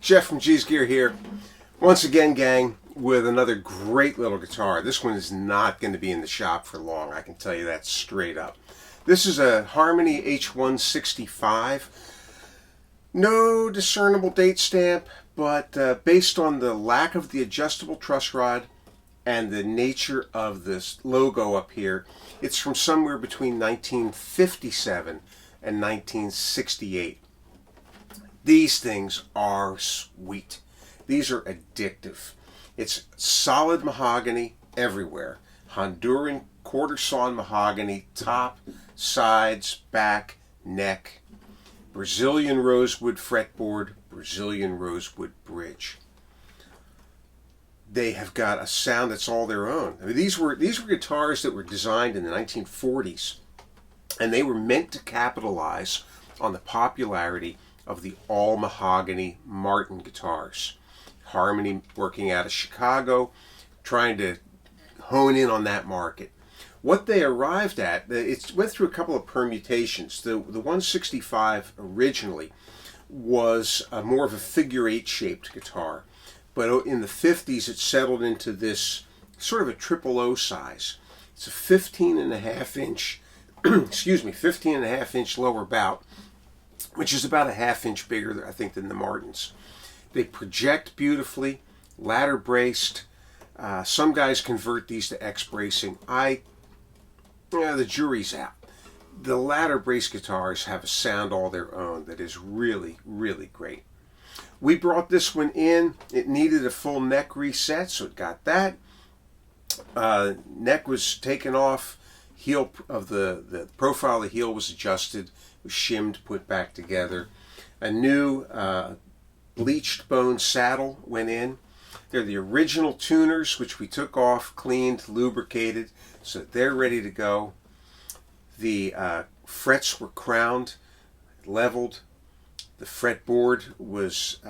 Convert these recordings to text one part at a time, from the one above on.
Jeff from G's Gear here, once again, gang, with another great little guitar. This one is not going to be in the shop for long, I can tell you that straight up. This is a Harmony H165. No discernible date stamp, but based on the lack of the adjustable truss rod and the nature of this logo up here, it's from somewhere between 1957 and 1968. These things are sweet. These are addictive. It's solid mahogany everywhere. Honduran quarter sawn mahogany, top, sides, back, neck. Brazilian rosewood fretboard, Brazilian rosewood bridge. They have got a sound that's all their own. I mean, these were guitars that were designed in the 1940s, and they were meant to capitalize on the popularity of the all mahogany Martin guitars. Harmony working out of Chicago, trying to hone in on that market. What they arrived at, it went through a couple of permutations. The 165 originally was more of a figure eight shaped guitar, but in the 50s it settled into this sort of a triple O size. It's a 15.5 inch, 15.5 inch lower bout, which is about a half-inch bigger, I think, than the Martins. They project beautifully, ladder braced. Some guys convert these to X bracing. The jury's out. The ladder brace guitars have a sound all their own that is really, really great. We brought this one in. It needed a full neck reset, so it got that. Neck was taken off. Heel of the profile of the heel was adjusted, was shimmed, put back together. A new bleached bone saddle went in. They're the original tuners, which we took off, cleaned, lubricated, so they're ready to go. The frets were crowned, leveled. The fretboard was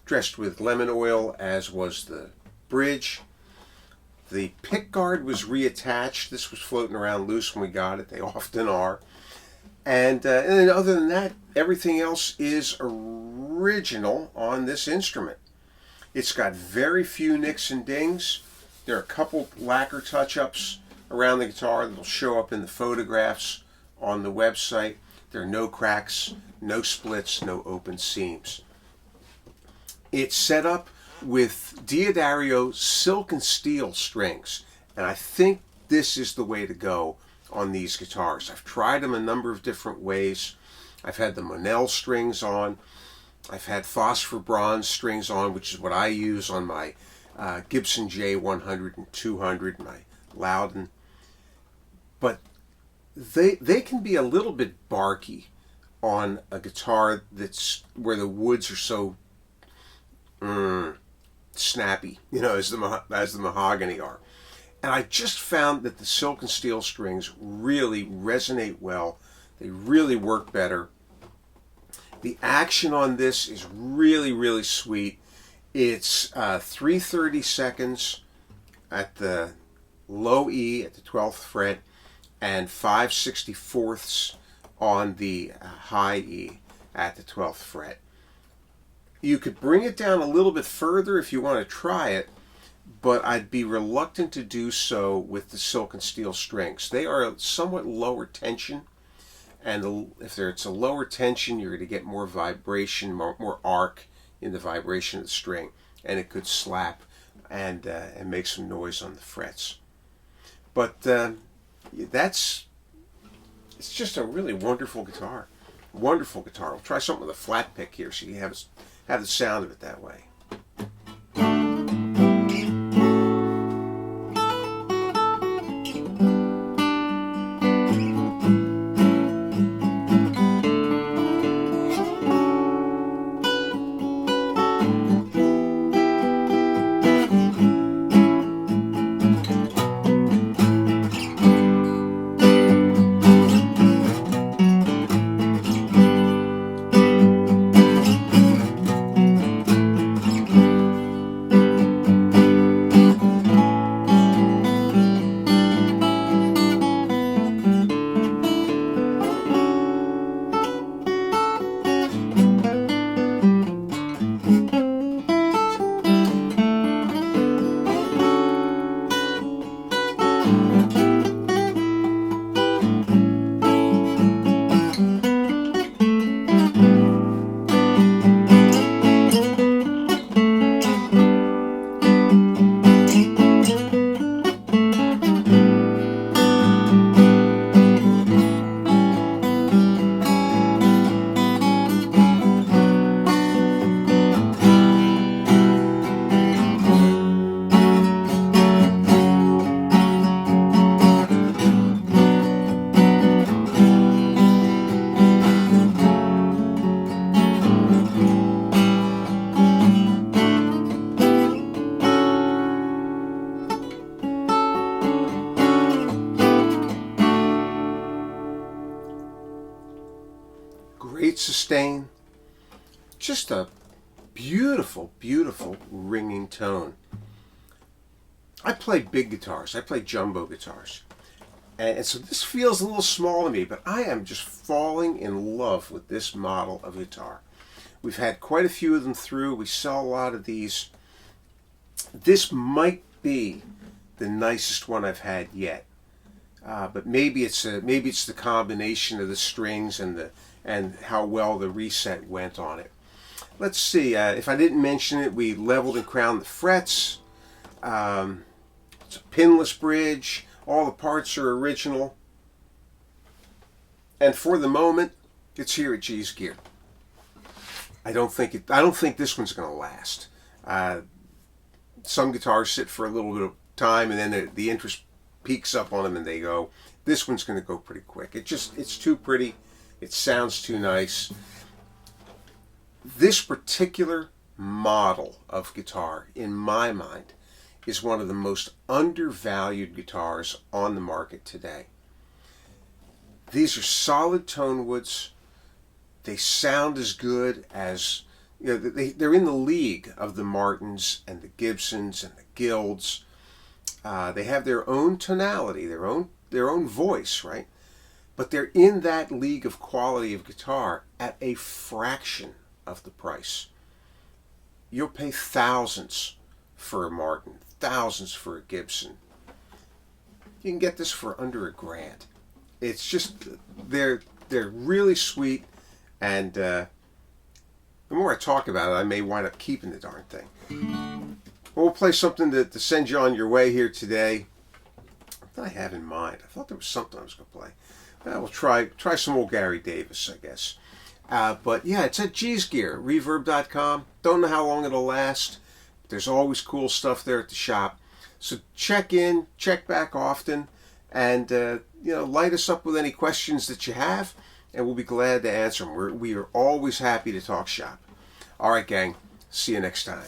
dressed with lemon oil, as was the bridge. The pickguard was reattached. This was floating around loose when we got it. They often are. And then other than that, everything else is original on this instrument. It's got very few nicks and dings. There are a couple lacquer touch-ups around the guitar that will show up in the photographs on the website. There are no cracks, no splits, no open seams. It's set up with Diodario silk and steel strings, and I think this is the way to go on these guitars. I've tried them a number of different ways. I've had the Monel strings on. I've had phosphor bronze strings on, which is what I use on my Gibson J100 and 200, my Loudon. But they can be a little bit barky on a guitar that's where the woods are so snappy, as the mahogany are. And I just found that the silk and steel strings really resonate well. They really work better. The action on this is really, really sweet. It's 3/32 at the low E at the 12th fret and 5/64 on the high E at the 12th fret. You could bring it down a little bit further if you want to try it, but I'd be reluctant to do so with the silk and steel strings. They are somewhat lower tension, and if it's a lower tension, you're going to get more vibration, more arc in the vibration of the string, and it could slap and make some noise on the frets. But it's just a really wonderful guitar. Wonderful guitar. We'll try something with a flat pick here so you have the sound of it that way. great sustain. Just a beautiful, beautiful ringing tone. I play big guitars. I play jumbo guitars. And so this feels a little small to me, but I am just falling in love with this model of guitar. We've had quite a few of them through. We sell a lot of these. This might be the nicest one I've had yet. But maybe it's the combination of the strings and how well the reset went on it. Let's see. If I didn't mention it, we leveled and crowned the frets. It's a pinless bridge. All the parts are original. And for the moment, it's here at G's Gear. I don't think this one's going to last. Some guitars sit for a little bit of time, and then the interest peaks up on them, and they go. This one's going to go pretty quick. It's too pretty. It sounds too nice. This particular model of guitar, in my mind, is one of the most undervalued guitars on the market today. These are solid tone woods. They sound as good as, they're in the league of the Martins and the Gibsons and the Guilds. They have their own tonality, their own voice, right? But they're in that league of quality of guitar at a fraction of the price. You'll pay thousands for a Martin, thousands for a Gibson. You can get this for under $1,000. It's just, they're really sweet, and the more I talk about it, I may wind up keeping the darn thing. We'll play something to send you on your way here today. What did I have in mind? I thought there was something I was going to play. We'll try some old Gary Davis, I guess. But yeah, it's at G's Gear, reverb.com. Don't know how long it'll last. But there's always cool stuff there at the shop. So check in, check back often, and light us up with any questions that you have, and we'll be glad to answer them. We are always happy to talk shop. All right, gang. See you next time.